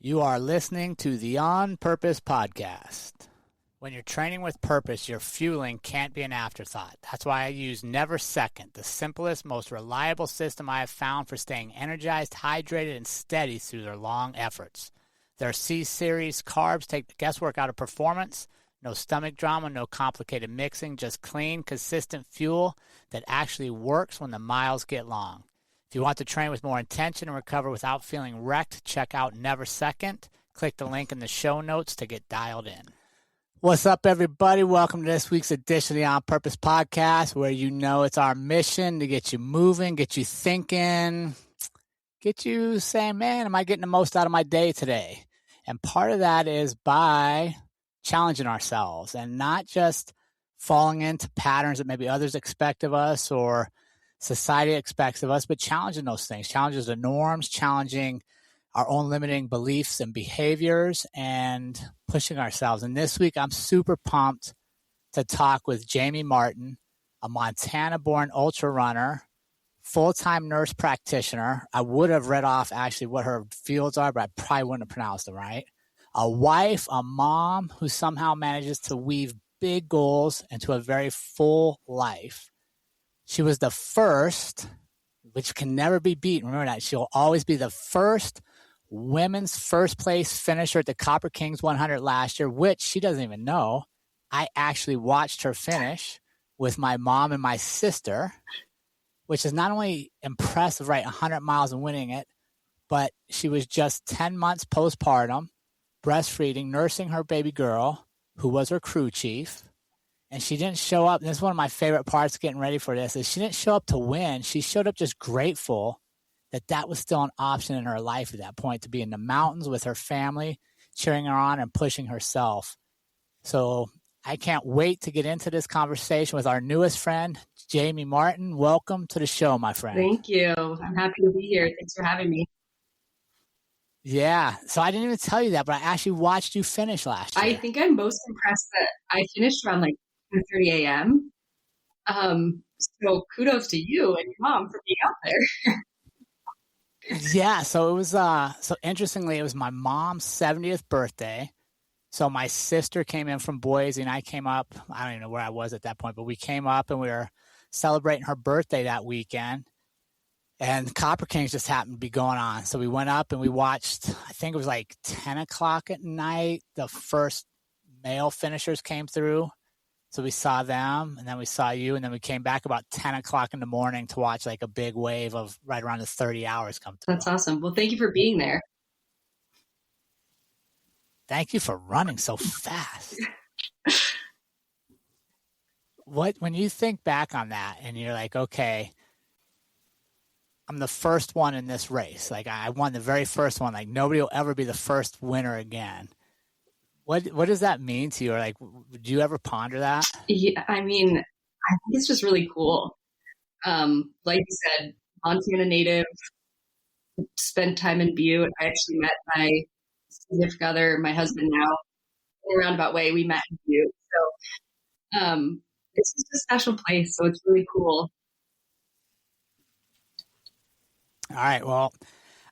You are listening to the On Purpose podcast. When you're training with purpose, your fueling can't be an afterthought. That's why I use Never Second, the simplest, most reliable system I have found for staying energized, hydrated, and steady through their long efforts. Their C-Series carbs take the guesswork out of performance. No stomach drama, no complicated mixing, just clean, consistent fuel that actually works when the miles get long. If you want to train with more intention and recover without feeling wrecked, check out Never Second. Click the link in the show notes to get dialed in. What's up, everybody? Welcome to this week's edition of the On Purpose podcast, where you know it's our mission to get you moving, get you thinking, get you saying, man, am I getting the most out of my day today? And part of that is by challenging ourselves and not just falling into patterns that maybe others expect of us or society expects of us, but challenging those things, challenging the norms, challenging our own limiting beliefs and behaviors, and pushing ourselves. And this week, I'm super pumped to talk with Jamie Martin, a Montana-born ultra runner, full-time nurse practitioner. I would have read off actually what her fields are, but I probably wouldn't have pronounced them right. A wife, a mom who somehow manages to weave big goals into a very full life. She was the first, which can never be beaten. Remember that. She'll always be the first women's first place finisher at the Copper Kings 100 last year, which she doesn't even know. I actually watched her finish with my mom and my sister, which is not only impressive, right, 100 miles and winning it, but she was just 10 months postpartum, breastfeeding, nursing her baby girl, who was her crew chief. And she didn't show up. And this is one of my favorite parts getting ready for this is she didn't show up to win. She showed up just grateful that that was still an option in her life at that point, to be in the mountains with her family, cheering her on and pushing herself. So I can't wait to get into this conversation with our newest friend, Jamie Martin. Welcome to the show, my friend. Thank you. I'm happy to be here. Thanks for having me. Yeah. So I didn't even tell you that, but I actually watched you finish last year. I think I'm most impressed that I finished around like 2:30 a.m. So kudos to you and your mom for being out there. Yeah. So it was, so interestingly, it was my mom's 70th birthday. So my sister came in from Boise and I came up. I don't even know where I was at that point, but we came up and we were celebrating her birthday that weekend. And Copper Kings just happened to be going on. So we went up and we watched, I think it was like 10 o'clock at night. The first male finishers came through. So we saw them and then we saw you. And then we came back about 10 o'clock in the morning to watch like a big wave of right around the 30 hours come through. That's awesome. Well, thank you for being there. Thank you for running so fast. When you think back on that and you're like, okay, I'm the first one in this race. Like I won the very first one. Like nobody will ever be the first winner again. What does that mean to you? Or like, would you ever ponder that? Yeah, I mean, I think it's just really cool. Like you said, Montana native, spent time in Butte. I actually met my significant other, my husband now, in a roundabout way. We met in Butte. So it's just a special place. So it's really cool. All right. Well,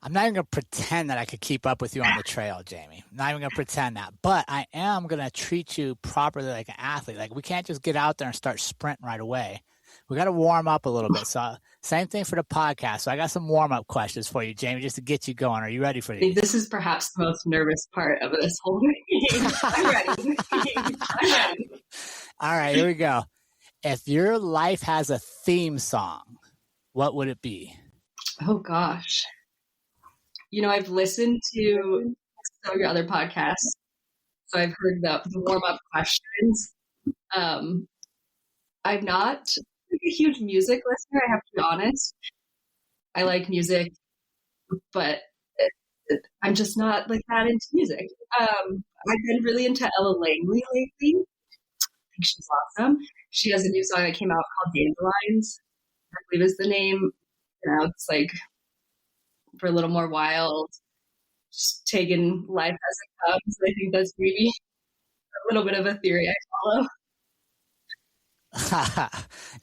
I'm not even going to pretend that I could keep up with you on the trail, Jamie. I'm not even going to pretend that. But I am going to treat you properly like an athlete. Like we can't just get out there and start sprinting right away. We got to warm up a little bit. So same thing for the podcast. So I got some warm-up questions for you, Jamie, just to get you going. Are you ready for these? This is perhaps the most nervous part of this whole thing. I'm ready. I'm ready. All right, here we go. If your life has a theme song, what would it be? Oh, gosh. You know, I've listened to some of your other podcasts, so I've heard the warm-up questions. I'm not a huge music listener, I have to be honest. I like music, but I'm just not like that into music. I've been really into Ella Langley lately. I think she's awesome. She has a new song that came out called Dandelions, I believe is the name. You know, it's like for a little more wild, just taking life as it comes. I think that's maybe a little bit of a theory I follow.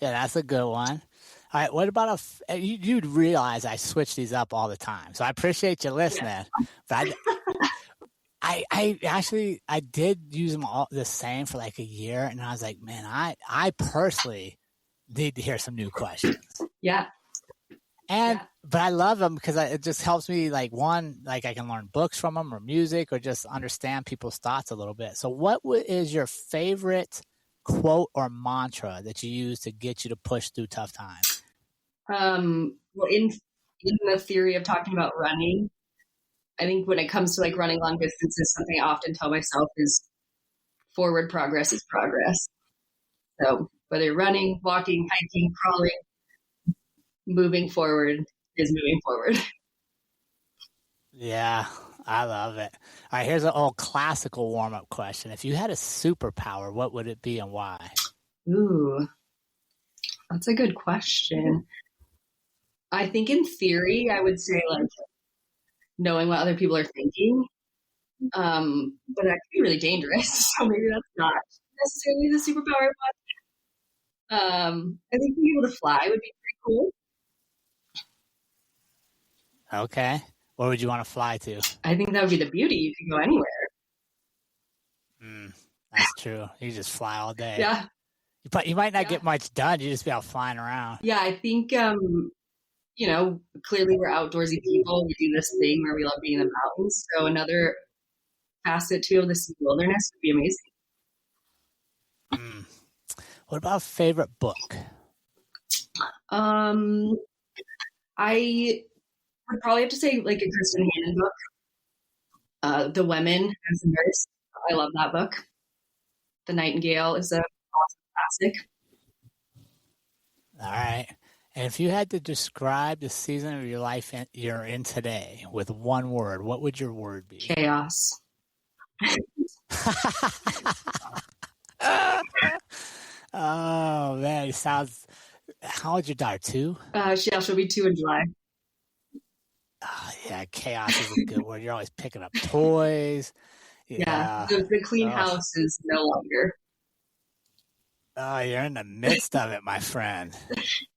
Yeah, that's a good one. All right, what about you'd realize I switch these up all the time, so I appreciate you listening. Yeah. But I actually, I did use them all the same for like a year. And I was like, man, I personally need to hear some new questions. Yeah. But I love them because it just helps me, like, one, like I can learn books from them or music or just understand people's thoughts a little bit. So what is your favorite quote or mantra that you use to get you to push through tough times? Well, in the theory of talking about running, I think when it comes to like running long distances, something I often tell myself is forward progress is progress. So whether you're running, walking, hiking, crawling, moving forward is moving forward. Yeah, I love it. All right, here's an old classical warm-up question. If you had a superpower, what would it be and why? Ooh, that's a good question. I think in theory, I would say like knowing what other people are thinking. But that could be really dangerous. So maybe that's not necessarily the superpower. But I think being able to fly would be pretty cool. Okay. Where would you want to fly to? I think that would be the beauty. You could go anywhere. That's true. You just fly all day. Yeah. You might not get much done. You just be out flying around. Yeah, I think, clearly we're outdoorsy people. We do this thing where we love being in the mountains. So another facet to be able to see wilderness would be amazing. What about favorite book? I would probably have to say like a Kristen Hannon book. The Women as a Nurse. I love that book. The Nightingale is an awesome classic. All right. And if you had to describe the season of your life you're in today with one word, what would your word be? Chaos. Oh, man. It sounds... How old's your daughter? 2? She'll be 2 in July. Oh, yeah, chaos is a good word. You're always picking up toys. Yeah. The clean house is no longer. Oh, you're in the midst of it, my friend.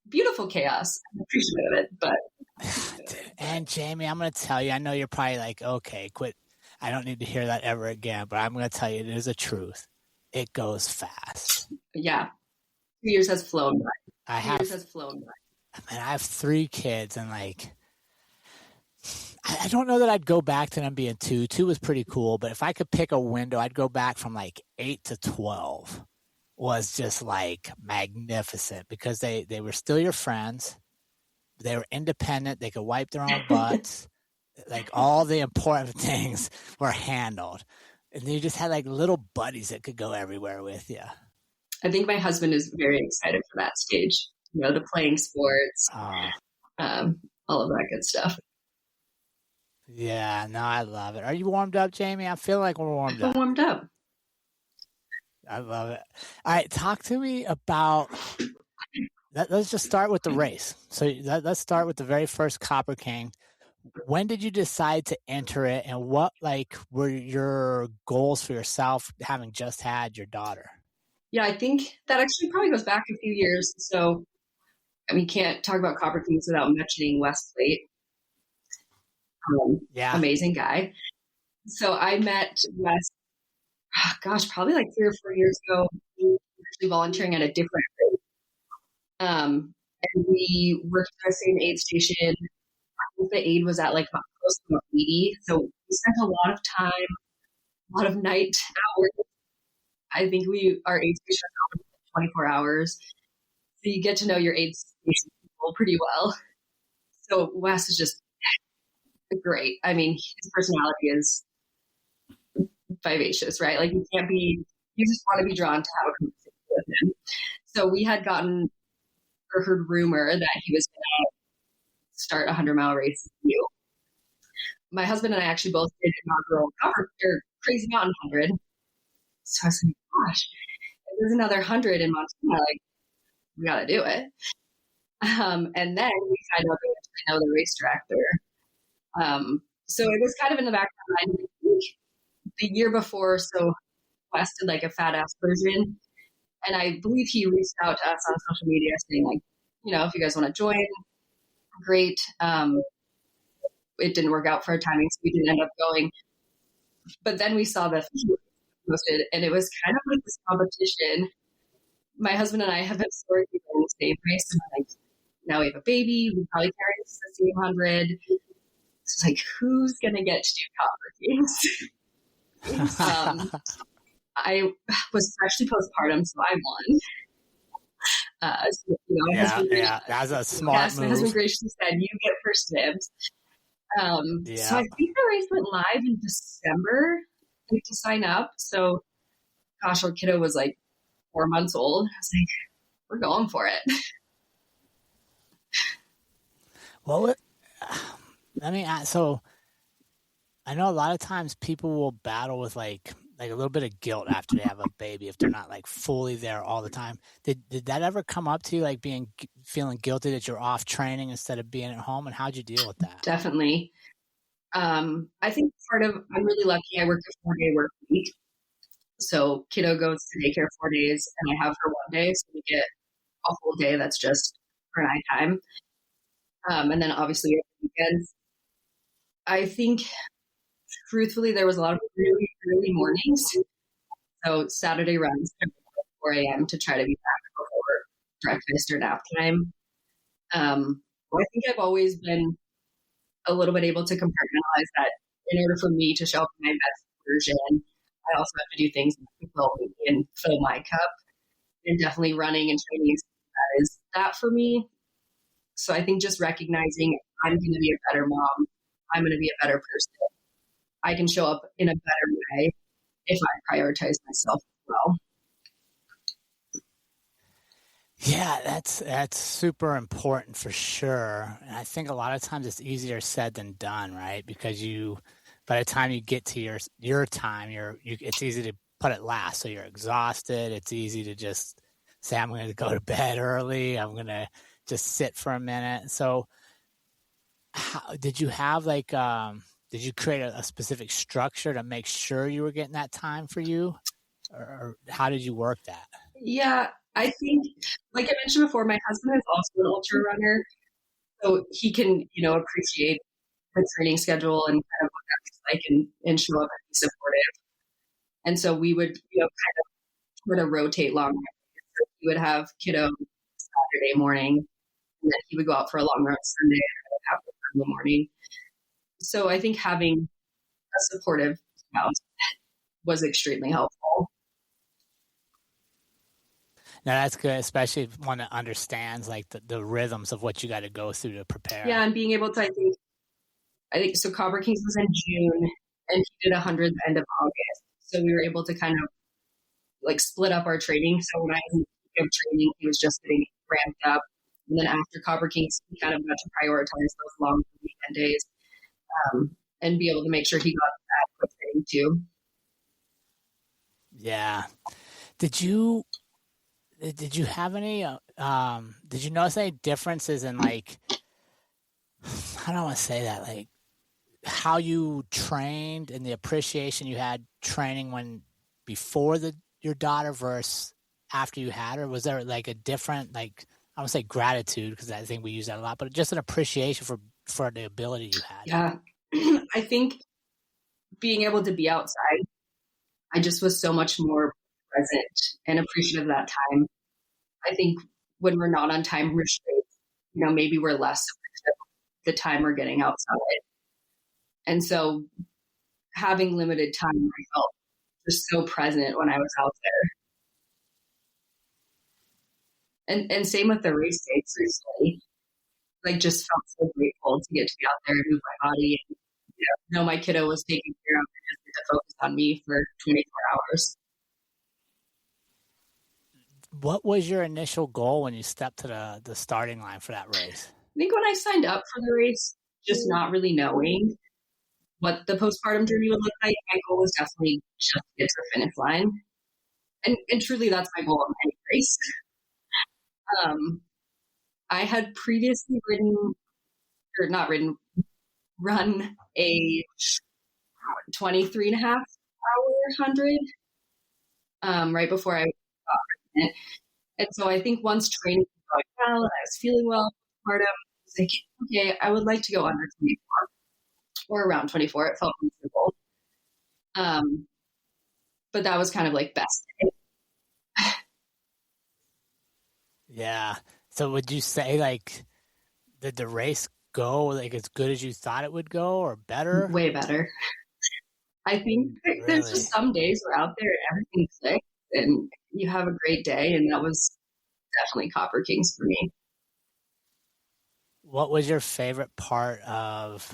Beautiful chaos. I'm appreciative of it, but... And Jamie, I'm going to tell you, I know you're probably like, okay, quit. I don't need to hear that ever again, but I'm going to tell you, it is a truth. It goes fast. Yeah. 2 years has flown by. 2 years has flown by. I mean, I have 3 kids, and like, I don't know that I'd go back to them being 2. 2 was pretty cool, but if I could pick a window, I'd go back from like 8 to 12. Was just like magnificent because they were still your friends. They were independent. They could wipe their own butts. Like all the important things were handled. And you just had like little buddies that could go everywhere with you. I think my husband is very excited for that stage. The playing sports, all of that good stuff. Yeah, no, I love it. Are you warmed up, Jamie? I feel like we're warmed up. I'm warmed up. I love it. All right, talk to me about let's just start with the race. So let's start with the very first Copper King. When did you decide to enter it, and what were your goals for yourself having just had your daughter? Yeah, I think that actually probably goes back a few years. So, can't talk about Copper Kings without mentioning Wes Plate. Amazing guy. So I met Wes, probably like 3 or 4 years ago. He was actually volunteering at a different race. And we worked at the same aid station. I think the aid was at like close to 80. So we spent a lot of time, a lot of night hours. I think our aid station was open for 24 hours. So you get to know your aid station people pretty well. So Wes is just great. His personality is vivacious, right? Like you just want to be drawn to have a conversation with him. So we had heard rumor that he was going to start a 100-mile race with you. My husband and I actually both did inaugural Crazy Mountain 100. So I was like, gosh, if there's another 100 in Montana, like, we got to do it. And then we kind of know the race director. So it was kind of in the back of my mind. The year before, so Wes did like a fat ass version. And I believe he reached out to us on social media saying like, if you guys want to join, great. It didn't work out for our timing, so we didn't end up going. But then we saw the posted, and it was kind of like this competition. My husband and I have historically been in the same race. So like, now we have a baby. We probably carry the same 100. So it's like, who's going to get to do Copper Kings? I was freshly postpartum, so I won. So, That's a smart move. My husband graciously said, "You get first dibs." So I think the race went live in December to sign up. So, gosh, our kiddo was like 4 months old. I was like, "We're going for it." Well, so I know a lot of times people will battle with like a little bit of guilt after they have a baby if they're not like fully there all the time. Did that ever come up to you, like feeling guilty that you're off training instead of being at home, and how'd you deal with that? Definitely. I think I'm really lucky. I work a 4-day work week. So kiddo goes to daycare 4 days and I have her 1 day. So we get a whole day that's just her and I time. And then obviously weekends. I think truthfully, there was a lot of really early mornings. So Saturday runs at 4 a.m. to try to be back before breakfast or nap time. I think I've always been a little bit able to compartmentalize that in order for me to show up in my best version. I also have to do things that fill me and fill my cup. And definitely running and training is that for me. So I think just recognizing I'm going to be a better mom. I'm going to be a better person. I can show up in a better way if I prioritize myself as well. Yeah, that's super important for sure. And I think a lot of times it's easier said than done, right? Because by the time you get to your time, it's easy to put it last. So you're exhausted. It's easy to just say, I'm going to go to bed early. I'm going to just sit for a minute. So did you have did you create a specific structure to make sure you were getting that time for you? Or how did you work that? Yeah, I think, like I mentioned before, my husband is also an ultra runner. So he can, appreciate the training schedule and kind of what that looks like and show up and be supportive. And so we would, kind of try to rotate long runs. So he would have kiddo Saturday morning, and then he would go out for a long run Sunday, and I would have him in the morning. So I think having a supportive spouse was extremely helpful. Now that's good, especially if one that understands like the rhythms of what you got to go through to prepare. Yeah, and being able to, I think so. Copper Kings was in June, and he did 100 the end of August. So we were able to kind of split up our training. So when I was in the peak of training, he was just getting ramped up, and then after Copper Kings, we kind of got to prioritize those long weekend days, and be able to make sure he got adequate training too. Yeah. Did you have any, did you notice any differences in I don't want to say that, how you trained and the appreciation you had training before your daughter versus after you had her? Was there a different, I don't say gratitude because I think we use that a lot, but just an appreciation for the ability you had? Yeah. I think being able to be outside, I just was so much more present and appreciative of that time. I think when we're not on time restraints, maybe we're less appreciative of the time we're getting outside. And so having limited time, I felt just so present when I was out there. And same with the race dates recently. Just felt so grateful to get to be out there and move my body and know my kiddo was taken care of and just get to focus on me for 24 hours. What was your initial goal when you stepped to the starting line for that race? I think when I signed up for the race, just not really knowing what the postpartum journey would look like, my goal was definitely just to get to the finish line. And truly, that's my goal in any race. I had previously run a 23 and a half hour 100 right before I got pregnant. And so I think once training was going well and I was feeling well postpartum, I was like, okay, I would like to go under 24 or around 24. It felt reasonable. But that was kind of like best day. Yeah. So would you say like did the race go like as good as you thought it would go or better? Way better. I think there's Really? just some days where out there everything clicks and you have a great day, and that was definitely Copper Kings for me. What was your favorite part of,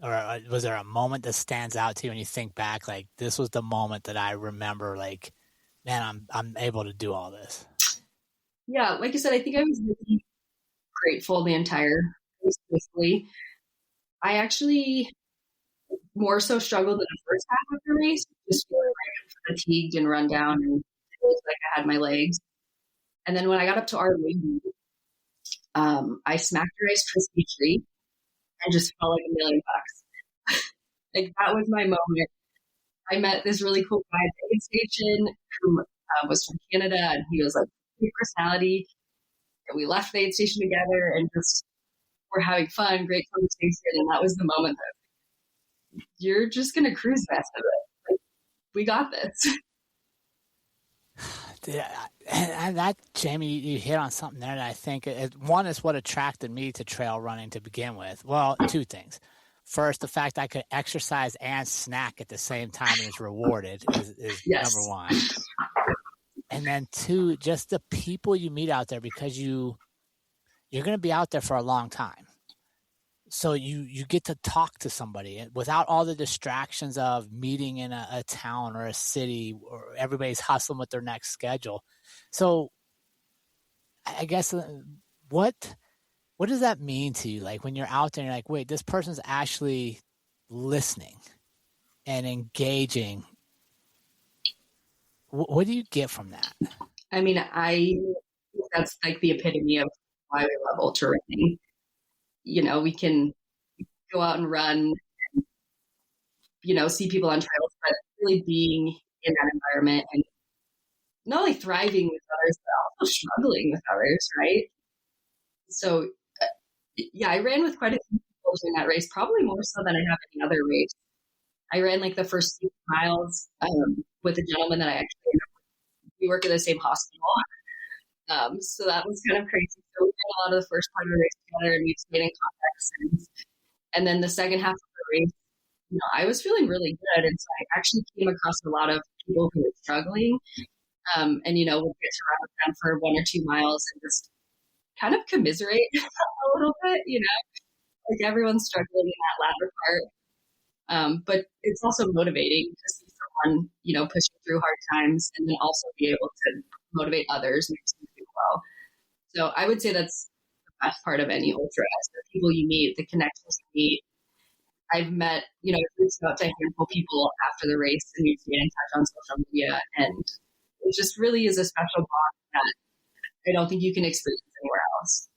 or was there a moment that stands out to you when you think back, like this was the moment that I remember, like, man, I'm able to do all this? Yeah, like I said, I think I was really grateful the entire race. Basically, I actually more so struggled in the first half of the race, just feeling like fatigued and run down, and it was like I had my legs. And then when I got up to Our Lady, I smacked a Rice Krispie treat and just felt like $1,000,000. Like that was my moment. I met this really cool guy at the aid station who was from Canada, and he was like a personality. And we left the aid station together, and just we're having fun, great conversation. And that was the moment that you're just gonna cruise the rest of it. Like, we got this. Yeah, and that, Jamie, you hit on something there that I think one is what attracted me to trail running to begin with. Well, two things. First, the fact I could exercise and snack at the same time and is rewarded is Yes. number one. And then two, just the people you meet out there, because you're going to be out there for a long time. So you get to talk to somebody without all the distractions of meeting in a town or a city, or everybody's hustling with their next schedule. So I guess what does that mean to you? Like when you're out there and you're like, wait, this person's actually listening and engaging. What do you get from that? I mean, that's like the epitome of why we love ultra running. You know, we can go out and run and, you know, see people on trails, but really being in that environment and not only thriving with others, but also struggling with others, right? So, yeah, I ran with quite a few people during that race, probably more so than I have any other race. I ran like the first 6 miles with a gentleman that I actually, we work at the same hospital. So that was kind of crazy. So we ran a lot of the first part of the race together, and we've stayed in contact since. And then the second half of the race, you know, I was feeling really good. And so I actually came across a lot of people who were struggling. And, you know, would get to run with them for 1 or 2 miles and just kind of commiserate a little bit, you know, like everyone's struggling in that latter part. But it's also motivating to see someone, you know, pushing through hard times and then also be able to motivate others and do well. So I would say that's the best part of any ultra is the people you meet, the connections you meet. I've met, you know, I've reached out to a handful of people after the race and we've stayed in touch on social media, and it just really is a special bond that I don't think you can experience anywhere else.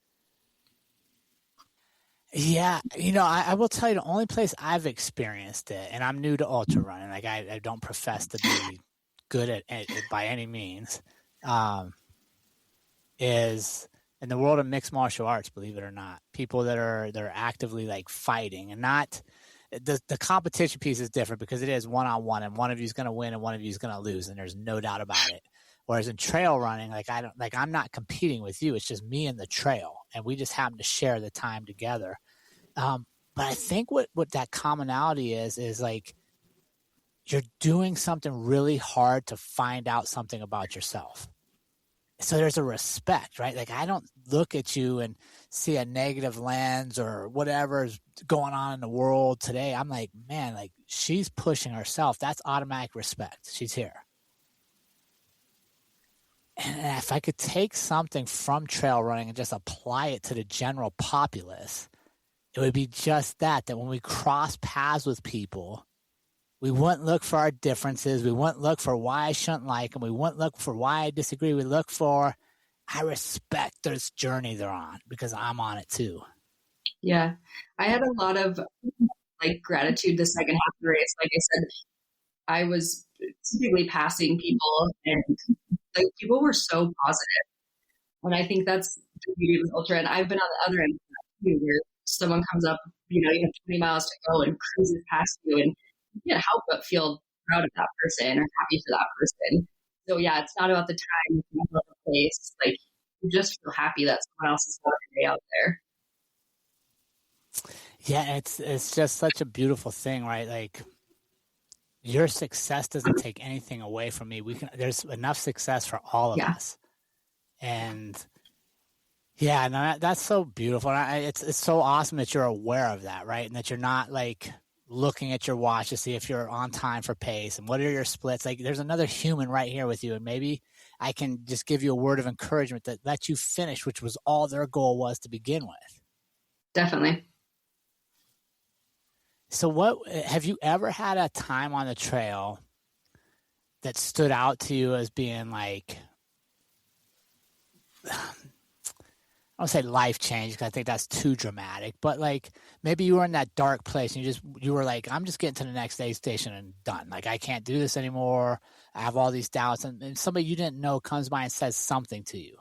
Yeah, you know, I will tell you the only place I've experienced it, and I'm new to ultra running, like I don't profess to be good at it by any means, is in the world of mixed martial arts, believe it or not. People they're actively like fighting, and not the competition piece is different because it is one-on-one, and one of you is going to win and one of you is going to lose, and there's no doubt about it. Whereas in trail running, I'm not competing with you. It's just me and the trail, and we just happen to share the time together. But I think what that commonality is like you're doing something really hard to find out something about yourself. So there's a respect, right? Like I don't look at you and see a negative lens or whatever's going on in the world today. I'm like, man, like she's pushing herself. That's automatic respect. She's here. And if I could take something from trail running and just apply it to the general populace, it would be just that when we cross paths with people, we wouldn't look for our differences. We wouldn't look for why I shouldn't like them. We wouldn't look for why I disagree. We look for, I respect this journey they're on because I'm on it too. Yeah. I had a lot of like gratitude the second half of the race. Like I said, I was typically passing people and like people were so positive. And I think that's the beauty of ultra. And I've been on the other end of that too, where someone comes up, you know, you have 20 miles to go and cruises past you, and you can't help but feel proud of that person or happy for that person. So yeah, it's not about the time, it's not about the place. Like, you just feel happy that someone else is having a day out there. Yeah, it's just such a beautiful thing, right? Like, your success doesn't take anything away from me. There's enough success for all of us. And yeah, no, that's so beautiful. It's so awesome that you're aware of that, right? And that you're not like looking at your watch to see if you're on time for pace and what are your splits. Like, there's another human right here with you, and maybe I can just give you a word of encouragement that lets you finish, which was all their goal was to begin with. Definitely. So have you ever had a time on the trail that stood out to you as being like, I don't say life change because I think that's too dramatic, but like maybe you were in that dark place and you were like, I'm just getting to the next aid station and done. Like, I can't do this anymore. I have all these doubts, and somebody you didn't know comes by and says something to you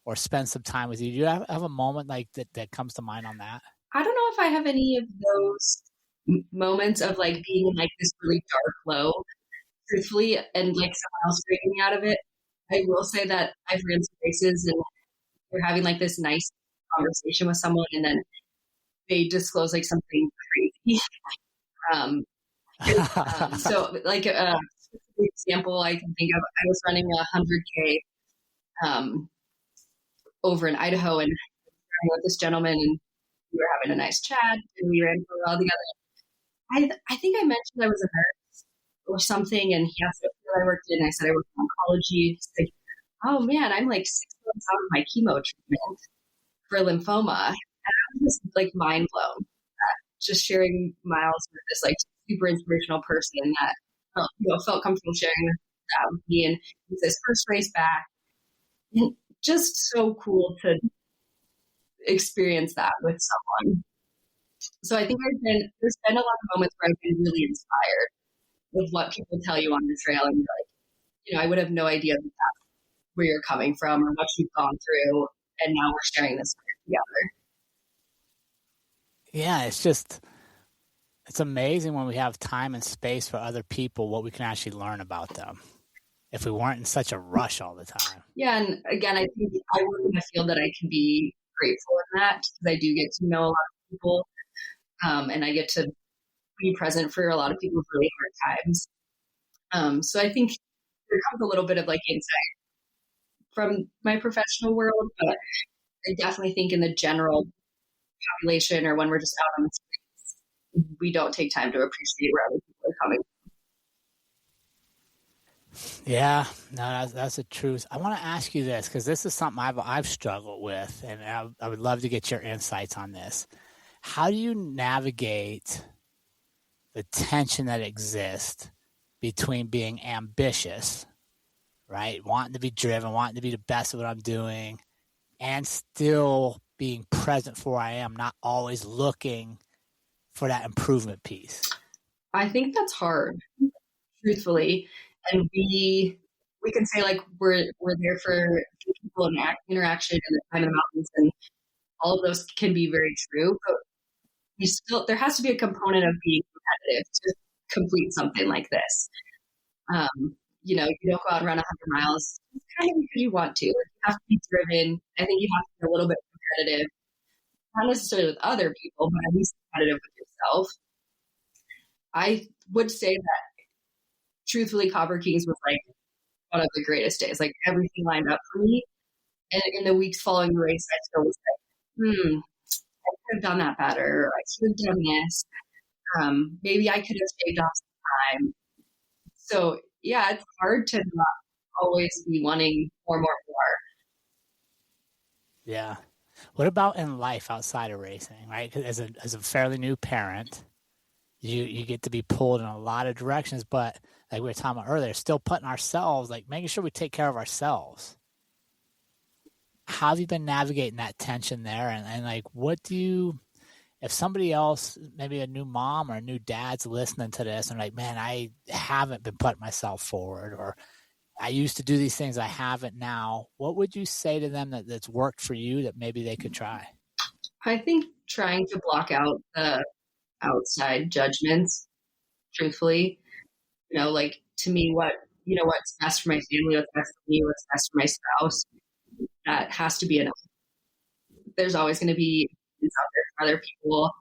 or spends some time with you. Do you have a moment like that comes to mind on that? I don't know if I have any of those moments of like being in like this really dark low, truthfully, and like someone else breaking me out of it. I will say that I've ran some races and you're having like this nice conversation with someone and then they disclose like something crazy. So like a example I can think of, I was running 100K over in Idaho and with this gentleman, and we were having a nice chat and we ran for a while together. I think I mentioned I was a nurse or something, and he asked what I worked in. I said I worked in oncology. He's like, oh man, I'm like 6 months out of my chemo treatment for lymphoma. And I was just like mind blown. Just sharing miles with this like super inspirational person that felt comfortable sharing that with me. And it was his first race back. And just so cool to experience that with someone. So I think there's been a lot of moments where I've been really inspired with what people tell you on the trail, and like, I would have no idea that that's where you're coming from or what you've gone through, and now we're sharing this together. Yeah, it's amazing when we have time and space for other people, what we can actually learn about them if we weren't in such a rush all the time. Yeah, and again, I think I work in a field that I can be grateful in that, because I do get to know a lot of people, and I get to be present for a lot of people with really hard times. So I think there comes a little bit of like insight from my professional world, but I definitely think in the general population, or when we're just out on the streets, we don't take time to appreciate where other people are coming from. Yeah, no, that's the truth. I want to ask you this, because this is something I've struggled with, and I would love to get your insights on this. How do you navigate the tension that exists between being ambitious, right, wanting to be driven, wanting to be the best at what I'm doing, and still being present for where I am, not always looking for that improvement piece? I think that's hard, truthfully. And we can say like we're there for people and interaction and the time in the mountains, and all of those can be very true. But there has to be a component of being competitive to complete something like this. You don't go out and run 100 miles kind of because you want to. You have to be driven. I think you have to be a little bit competitive, not necessarily with other people, but at least competitive with yourself. I would say that truthfully, Copper Kings was like one of the greatest days. Like, everything lined up for me. And in the weeks following the race, I still was like, I could have done that better. Or I should have done this. Maybe I could have shaved off some time. So yeah, it's hard to not always be wanting more. Yeah. What about in life outside of racing, right? 'Cause as a fairly new parent, you get to be pulled in a lot of directions, but like we were talking about earlier, still putting ourselves, like making sure we take care of ourselves. How have you been navigating that tension there? And like, if somebody else, maybe a new mom or a new dad's listening to this and like, man, I haven't been putting myself forward, or I used to do these things I haven't now, what would you say to them that's worked for you that maybe they could try? I think trying to block out the outside judgments, truthfully. like to me, what's best for my family, what's best for me, what's best for my spouse, that has to be enough. There's always going to be things out there for other people.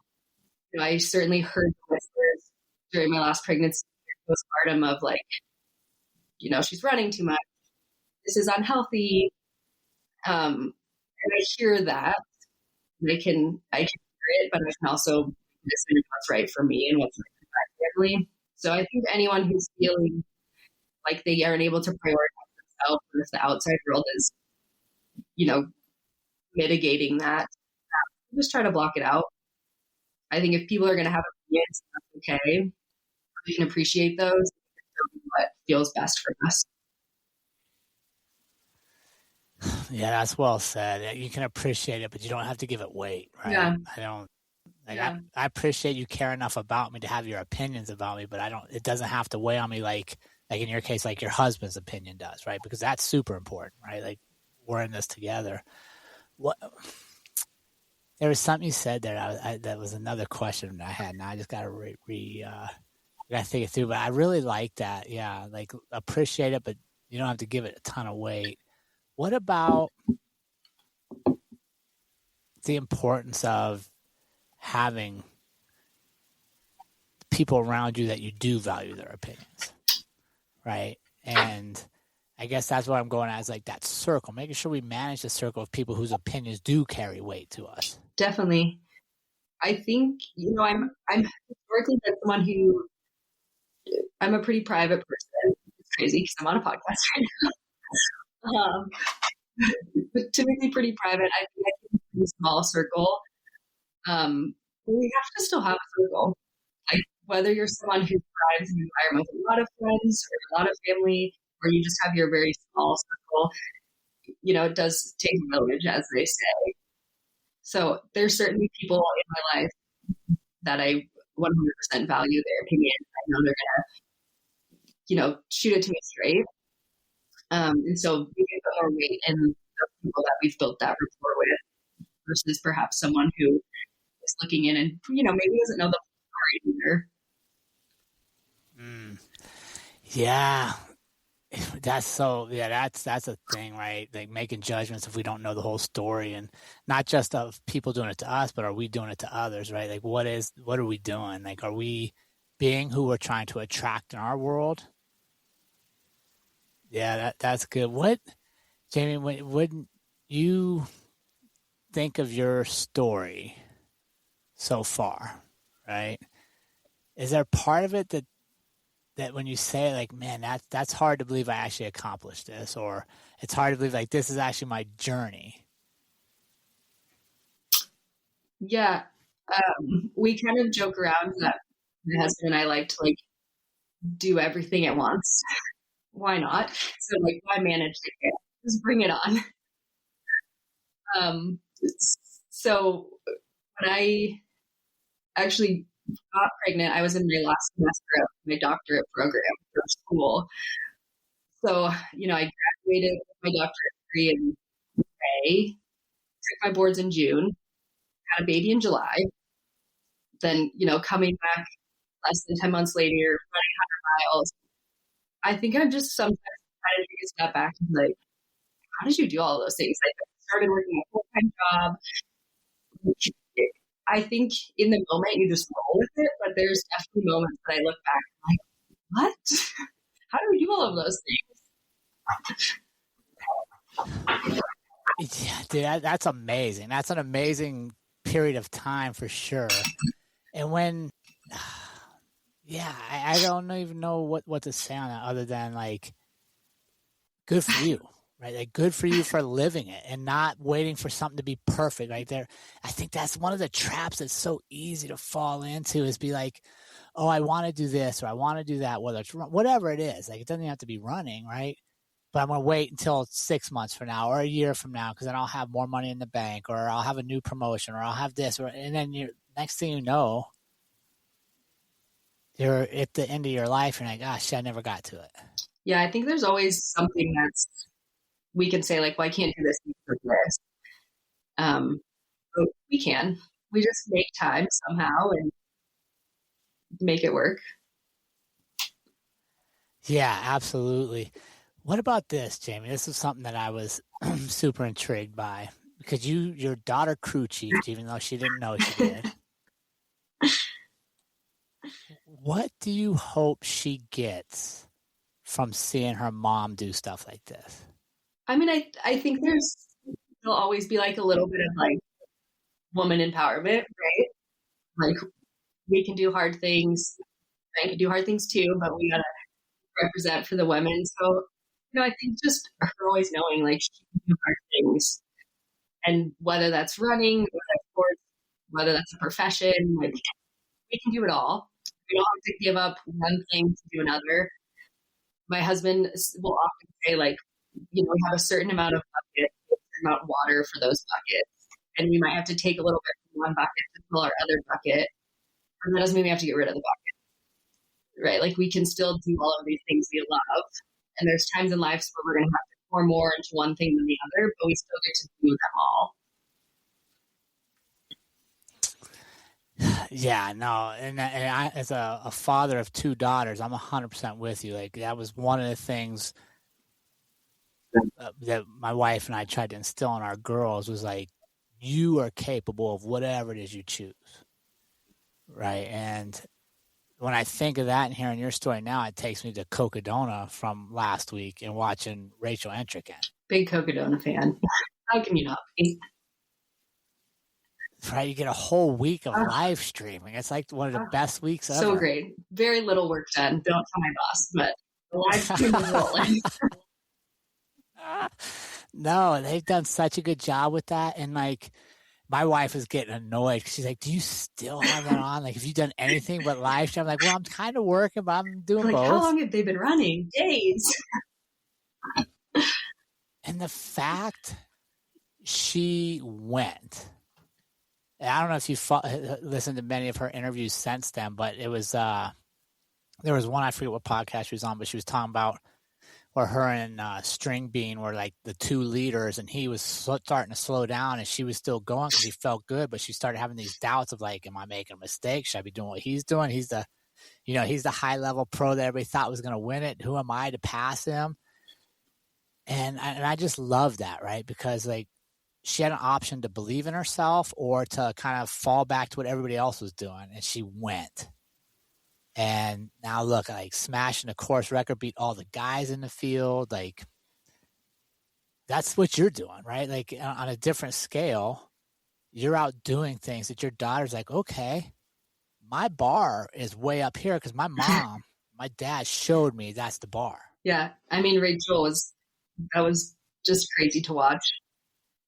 I certainly heard the whispers during my last pregnancy, postpartum, of like, she's running too much. This is unhealthy. And I hear that. And I can hear it, but I can also listen to what's right for me and what's right for my family. So I think anyone who's feeling like they aren't able to prioritize themselves, or if the outside world is, mitigating that, just try to block it out. I think if people are going to have opinions, that's okay. We can appreciate those and do what feels best for us. Yeah, that's well said. You can appreciate it, but you don't have to give it weight, right? Yeah. I don't. Yeah. I appreciate you care enough about me to have your opinions about me, but it doesn't have to weigh on me like in your case, like your husband's opinion does, right? Because that's super important, right? Like, we're in this together. There was something you said there. That was another question I had. Now I just got to got to think it through. But I really like that. Yeah, like appreciate it, but you don't have to give it a ton of weight. What about the importance of having people around you that you do value their opinions, right? And I guess that's what I'm going at, is like that circle, making sure we manage the circle of people whose opinions do carry weight to us. Definitely. I think, I'm historically been someone who, I'm a pretty private person. It's crazy because I'm on a podcast right now. But typically pretty private. I think I keep a pretty small circle. But we have to still have a circle. Like, whether you're someone who thrives in an environment with a lot of friends or a lot of family, or you just have your very small circle, it does take a village, as they say. So there's certainly people in my life that I 100% value their opinion. I know they're going to, shoot it to me straight. And so we can put more weight in the people that we've built that rapport with versus perhaps someone who is looking in and, maybe doesn't know the story either. Yeah. That's a thing, right? Like making judgments if we don't know the whole story, and not just of people doing it to us, but are we doing it to others, right? Like what are we doing? Like, are we being who we're trying to attract in our world? Yeah, that's good. Jamie, when you think of your story so far, right? Is there part of it that when you say, like, man, that's hard to believe I actually accomplished this, or it's hard to believe, like, this is actually my journey? Yeah. We kind of joke around that my husband and I like to, like, do everything at once. Why not? So, like, why manage the chaos? Just bring it on. So when I actually got pregnant, I was in my last semester of my doctorate program for school. So, I graduated with my doctorate degree in May, took my boards in June, had a baby in July. Then, coming back less than 10 months later, running 100 miles. I think I'm just sometimes trying to take a step back and like, how did you do all those things? Like, I started working a full-time job. I think in the moment you just roll with it, but there's definitely moments that I look back and I'm like, what? How do we do all of those things? Yeah, dude, that's amazing. That's an amazing period of time for sure. And when, I don't even know what to say on that other than, like, good for you. Right, like, good for you for living it and not waiting for something to be perfect right there. I think that's one of the traps that's so easy to fall into, is be like, oh, I want to do this or I want to do that, whether it's whatever it is. Like, it doesn't have to be running, right? But I'm going to wait until 6 months from now or a year from now, because then I'll have more money in the bank, or I'll have a new promotion, or I'll have this, and then next thing you know, you're at the end of your life and you're like, gosh, I never got to it. Yeah, I think there's always something that's, we can say, like, well, I can't do this because of this. But we can. We just make time somehow and make it work. Yeah, absolutely. What about this, Jamie? This is something that I was super intrigued by because your daughter crew chiefed, even though she didn't know she did. What do you hope she gets from seeing her mom do stuff like this? I mean, I think there'll always be like a little bit of like woman empowerment, right? Like we can do hard things, men can do hard things too, but we gotta represent for the women. So, I think just her always knowing like she can do hard things, and whether that's running, whether that's sports, whether that's a profession, like we can do it all. We don't have to give up one thing to do another. My husband will often say, like, we have a certain amount of bucket, a certain amount of water for those buckets, and we might have to take a little bit from one bucket to fill our other bucket, and that doesn't mean we have to get rid of the bucket, right? Like we can still do all of these things we love, and there's times in life where we're going to have to pour more into one thing than the other, but we still get to do them all. Yeah, no, and I, as a father of 2 daughters, I'm 100% with you. Like that was one of the things that my wife and I tried to instill in our girls was like, you are capable of whatever it is you choose, right? And when I think of that and hearing your story now, it takes me to Cocodona from last week and watching Rachel Entrican. Big Cocodona fan. How can you not be? Right, you get a whole week of live streaming. It's like one of the best weeks ever. So great. Very little work done. Don't tell my boss, but the live stream is rolling. No, they've done such a good job with that. And like, my wife is getting annoyed because she's like, do you still have that on? Like, have you done anything but live stream? I'm like, well, I'm kind of working, but I'm doing like, both. How long have they been running? Days. And the fact she went, I don't know if you listened to many of her interviews since then, but it was, there was one, I forget what podcast she was on, but she was talking about where her and String Bean were like the 2 leaders, and he was starting to slow down, and she was still going because he felt good, but she started having these doubts of like, am I making a mistake? Should I be doing what he's doing? He's the high level pro that everybody thought was going to win it. Who am I to pass him? And I just love that, right? Because like she had an option to believe in herself or to kind of fall back to what everybody else was doing, and she went. And now look, like smashing the course record, beat all the guys in the field. Like that's what you're doing, right? Like on a different scale, you're out doing things that your daughter's like, okay, my bar is way up here because my mom, my dad showed me that's the bar. Yeah. I mean, Rachel that was just crazy to watch.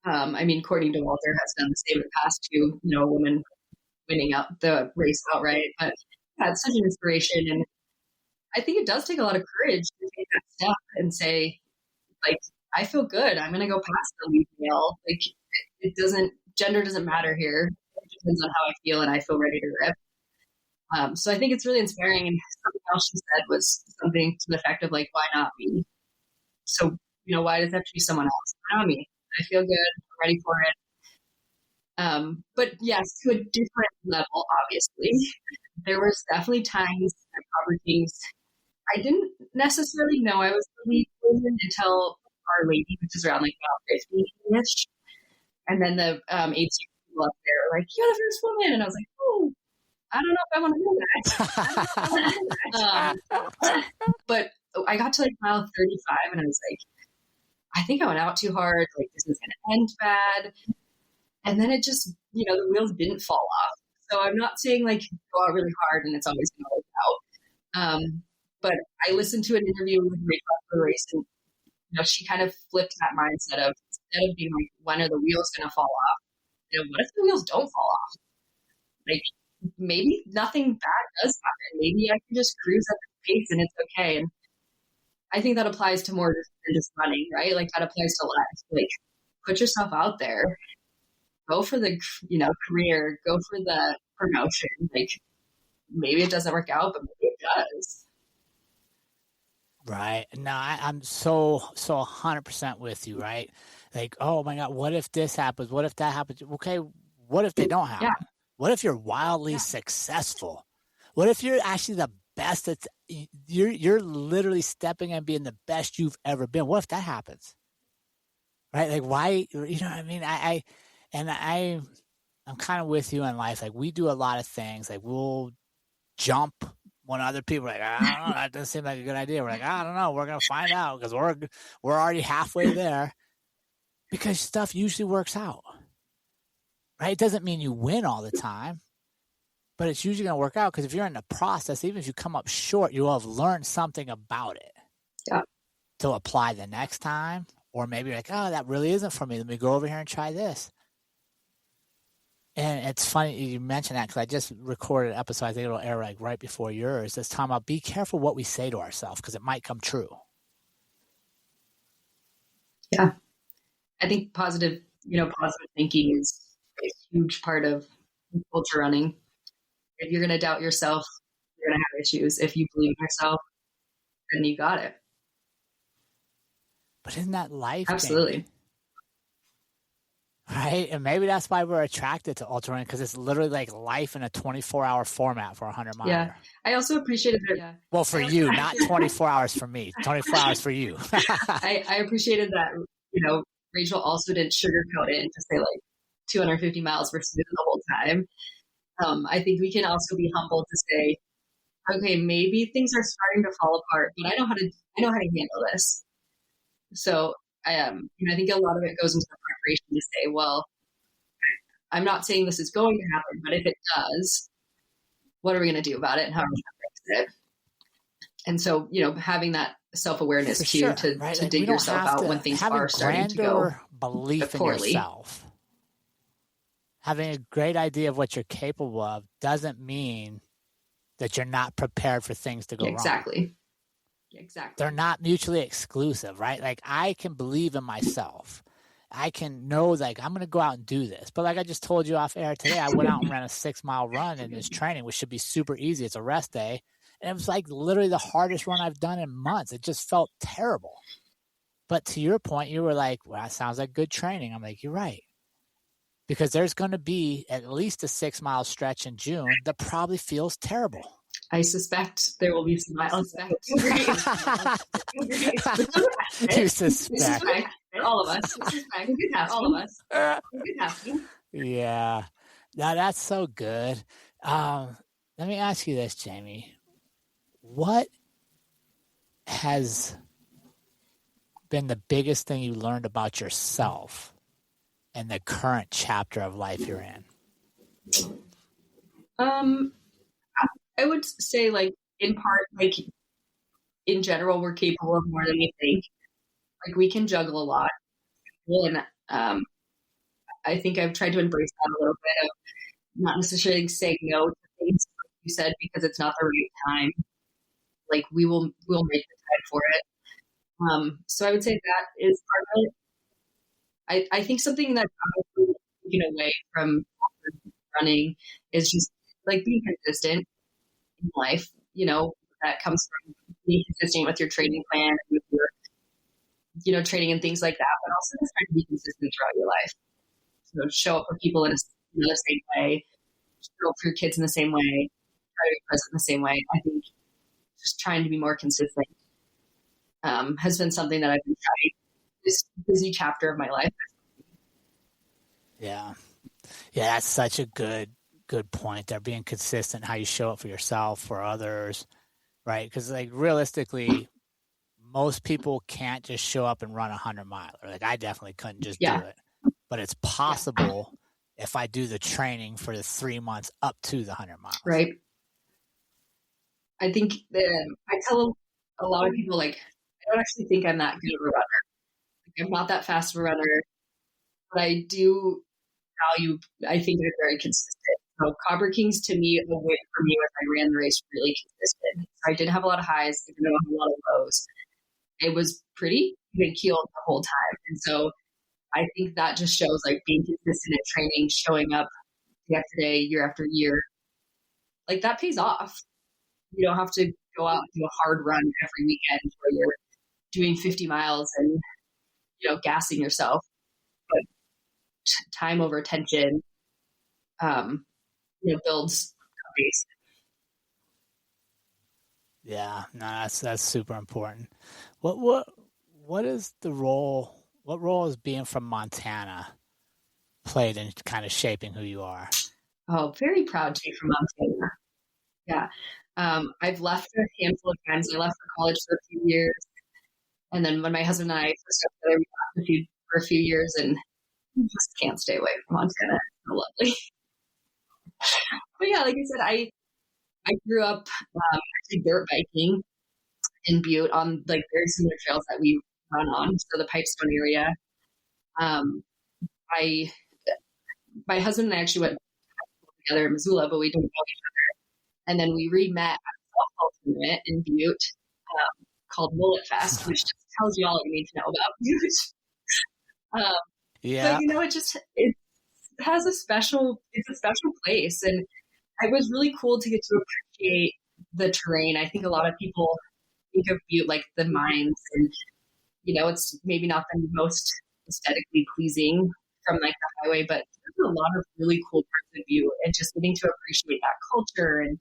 I mean, Courtney DeWalter has done the same in the past too, a woman winning out the race outright, but yeah, it's such an inspiration. And I think it does take a lot of courage to take that step and say, like, I feel good. I'm going to go past the lead male. Like gender doesn't matter here. It depends on how I feel and I feel ready to rip. So I think it's really inspiring. And something else she said was something to the effect of like, why not me? So, why does it have to be someone else? Why not me? I feel good. I'm ready for it. But yes, to a different level, obviously. There was definitely times at properties I didn't necessarily know I was the lead woman until Our Lady, which is around like about 50-ish. And then the HC people up there were like, you're the first woman. And I was like, oh, I don't know if I want to do that. But I got to like mile 35 and I was like, I think I went out too hard. Like this is going to end bad. And then it just, the wheels didn't fall off. So I'm not saying like go out really hard and it's always going to work out. But I listened to an interview with Rachel after the race, and she kind of flipped that mindset of instead of being like, when are the wheels going to fall off? What if the wheels don't fall off? Like maybe nothing bad does happen. Maybe I can just cruise at the pace and it's okay. And I think that applies to more than just running, right? Like that applies to life. Like put yourself out there. Go for the, career. Go for the promotion. Like maybe it doesn't work out, but maybe it does. Right. No, I'm so 100% with you, right? Like, oh my God, what if this happens? What if that happens? Okay, what if they don't happen? Yeah. What if you're wildly successful? What if you're actually the best you're literally stepping and being the best you've ever been. What if that happens? Right? Like, why, you know what I mean? I'm kind of with you in life. Like, we do a lot of things. Like, we'll jump when other people are like, I don't know, that doesn't seem like a good idea. We're like, I don't know, we're going to find out because we're already halfway there, because stuff usually works out. Right? It doesn't mean you win all the time, but it's usually going to work out, because if you're in the process, even if you come up short, you will have learned something about it to apply the next time. Or maybe you're like, oh, that really isn't for me. Let me go over here and try this. And it's funny you mentioned that, because I just recorded an episode, I think it'll air like right before yours, that's talking about be careful what we say to ourselves, because it might come true. Yeah. I think positive thinking is a huge part of ultra running. If you're going to doubt yourself, you're going to have issues. If you believe in yourself, then you got it. But isn't that life? Absolutely. Jamie? Right? And maybe that's why we're attracted to ultra running, because it's literally like life in a 24-hour format for a 100-miler. Yeah. I also appreciated that. Yeah. Well, for you, not 24 hours for me, 24 hours for you. I appreciated that, Rachel also didn't sugarcoat it and just say like 250 miles versus the whole time. I think we can also be humble to say, okay, maybe things are starting to fall apart, but I know how to handle this. So I think a lot of it goes into the preparation to say, well, I'm not saying this is going to happen, but if it does, what are we going to do about it, and how are we going to fix it? And so, having that self-awareness cue to dig yourself out when things are starting to go belief poorly. In yourself. Having a great idea of what you're capable of doesn't mean that you're not prepared for things to go wrong. Exactly. They're not mutually exclusive, right? Like, I can believe in myself. I can know, like, I'm going to go out and do this. But like I just told you off air today, I went out and ran a 6-mile run in this training, which should be super easy. It's a rest day. And it was like literally the hardest run I've done in months. It just felt terrible. But to your point, you were like, well, that sounds like good training. I'm like, you're right. Because there's going to be at least a 6-mile stretch in June that probably feels terrible. I suspect there will be some miles. You suspect. All of us. All of us. Yeah. Now that's so good. Let me ask you this, Jamie. What has been the biggest thing you learned about yourself in the current chapter of life you're in? I would say, like, in part, like, in general, we're capable of more than we think. Like, we can juggle a lot. And I think I've tried to embrace that a little bit of not necessarily saying no to things, like you said, because it's not the right time. Like, we'll make the time for it. So I would say that is part of it. I think something that I'm taken away from running is just, like, being consistent in life. That comes from being consistent with your training plan, with your, training and things like that, but also just trying to be consistent throughout your life. So show up for people in the same way, show up for your kids in the same way, try to be present in the same way. I think just trying to be more consistent has been something that I've been trying this busy chapter of my life. Yeah. Yeah, that's such a good point there, being consistent, how you show up for yourself, for others, right? Because, like, realistically, most people can't just show up and run 100-miler. Like, I definitely couldn't just do it. But it's possible if I do the training for the 3 months up to the 100 miles. Right. I think I tell a lot of people, like, I don't actually think I'm that good of a runner. Like, I'm not that fast of a runner, but I do value, I think I'm very consistent. So Cobber Kings, to me, the win for me was I ran the race really consistent. So I didn't have a lot of highs, I didn't have a lot of lows. It was pretty even keeled the whole time. And so I think that just shows, like, being consistent at training, showing up day after day, year after year, like, that pays off. You don't have to go out and do a hard run every weekend where you're doing 50 miles and, gassing yourself. But time over attention, builds a base. Yeah, no, that's super important. What is the role? What role is being from Montana played in kind of shaping who you are? Oh, very proud to be from Montana. Yeah. I've left a handful of times. I left for college for a few years. And then when my husband and I first got together, we left for a few years, and you just can't stay away from Montana. It's so lovely. But yeah, like I said, I grew up actually dirt biking in Butte on like very similar trails that we run on, so the Pipestone area. Um, I My husband and I actually went together in Missoula, but we didn't know each other. And then we re-met at a softball tournament in Butte called Mullet Fest, which just tells you all you need to know about Butte. Yeah. But it has a special place, and it was really cool to get to appreciate the terrain. I think a lot of people think of Butte like the mines, and it's maybe not the most aesthetically pleasing from like the highway, but there's a lot of really cool parts of Butte, and just getting to appreciate that culture. And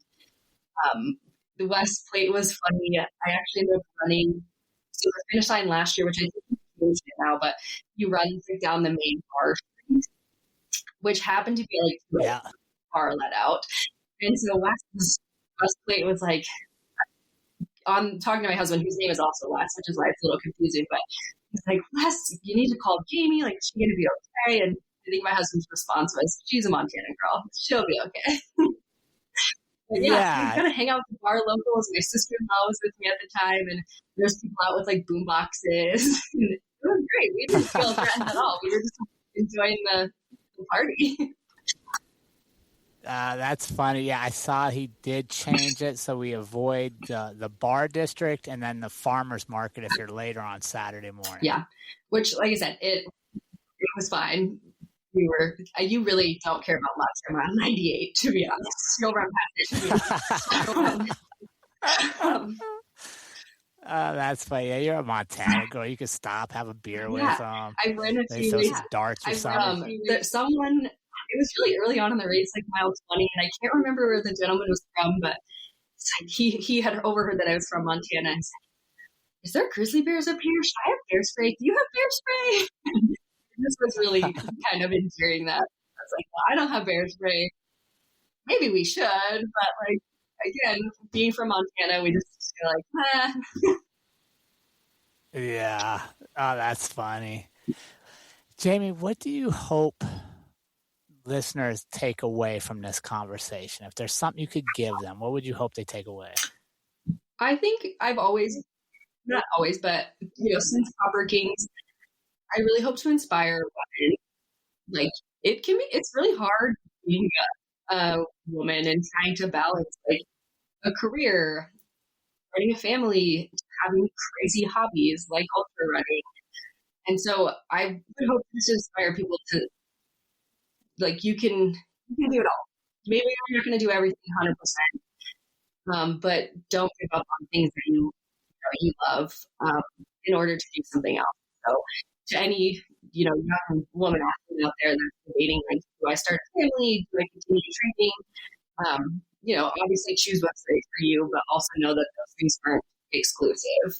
the West Plate was funny. I actually ended up running so the finish line last year, which I think is changed it now, but you run like down the main bar street, which happened to be like bar let out. And so West Plate was like, on talking to my husband, whose name is also Wes, which is why it's a little confusing, but he's like, Wes, you need to call Jamie. Like, is she going to be okay? And I think my husband's response was, she's a Montana girl. She'll be okay. But yeah, we kind of hang out with the bar locals. My sister-in-law was with me at the time, and there's people out with like boom boxes. It was great. We didn't feel threatened at all. We were just enjoying the party. That's funny. Yeah, I saw he did change it so we avoid the bar district and then the farmer's market if you're later on Saturday morning. Yeah, which, like I said, it was fine. You really don't care about much around 98, to be honest. You'll run past it. That's funny. Yeah, you're a Montana girl. You could stop, have a beer with them. I ran a few some darts or something. It was really early on in the race, like mile 20, and I can't remember where the gentleman was from, but he had overheard that I was from Montana and said, is there grizzly bears up here? Should I have bear spray? Do you have bear spray? This was really kind of endearing that. I was like, well, I don't have bear spray. Maybe we should, but like, again, being from Montana, we just feel like, Yeah. Oh, that's funny. Jamie, what do you hope listeners take away from this conversation? If there's something you could give them, what would you hope they take away? I think I've always, not always, but since Copper Kings, I really hope to inspire women. Like, it's really hard being a woman and trying to balance like a career, running a family, having crazy hobbies like ultra running. And so I would hope to inspire people to, like, you can do it all. Maybe you're not going to do everything 100%, but don't give up on things that you love in order to do something else. So to any young woman athlete out there that's debating, like, do I start a family? Do I continue training? Obviously choose what's right for you, but also know that those things aren't exclusive.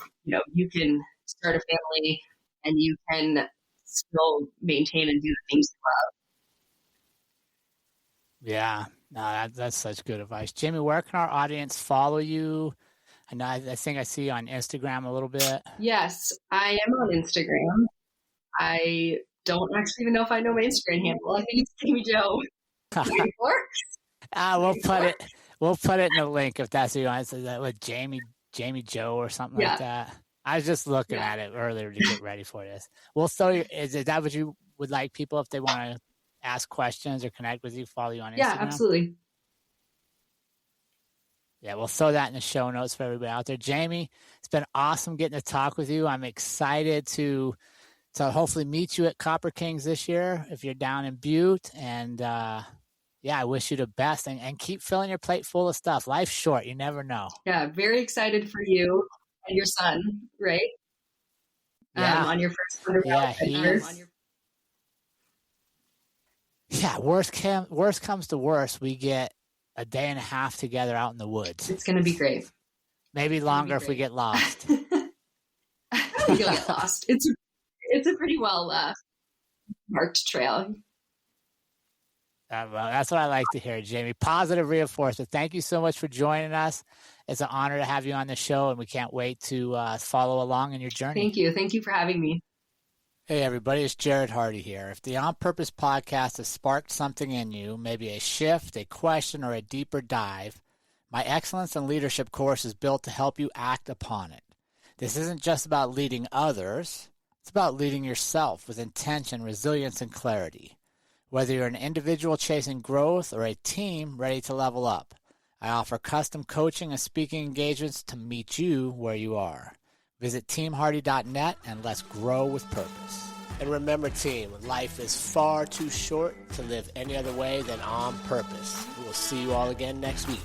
You can start a family and you can still maintain and do the things you love. Yeah, no, that's such good advice. Jamie, where can our audience follow you? And I think I see you on Instagram a little bit. Yes, I am on Instagram. I don't actually even know if I know my Instagram handle. I think it's Jamie Joe. We'll put it in the link if that's what you want. So that with Jamie Joe or something like that. I was just looking at it earlier to get ready for this. Well, so is that what you would like people, if they want to ask questions or connect with you, follow you on Instagram? Yeah, absolutely. Yeah, we'll throw that in the show notes for everybody out there. Jamie, it's been awesome getting to talk with you. I'm excited to hopefully meet you at Copper Kings this year if you're down in Butte. And I wish you the best and keep filling your plate full of stuff. Life's short. You never know. Yeah, very excited for you and your son, right? Yeah. On your first 100 Yeah, worst comes to worst, we get a day and a half together out in the woods. It's going to be great. Maybe longer if we get lost. I don't think you'll get lost. It's a pretty well marked trail. Well, that's what I like to hear, Jamie. Positive reinforcement. Thank you so much for joining us. It's an honor to have you on the show, and we can't wait to follow along in your journey. Thank you. Thank you for having me. Hey, everybody. It's Jerrod Hardy here. If the On Purpose podcast has sparked something in you, maybe a shift, a question, or a deeper dive, my Excellence in Leadership course is built to help you act upon it. This isn't just about leading others. It's about leading yourself with intention, resilience, and clarity. Whether you're an individual chasing growth or a team ready to level up, I offer custom coaching and speaking engagements to meet you where you are. Visit teamhardy.net and let's grow with purpose. And remember, team, life is far too short to live any other way than on purpose. We will see you all again next week.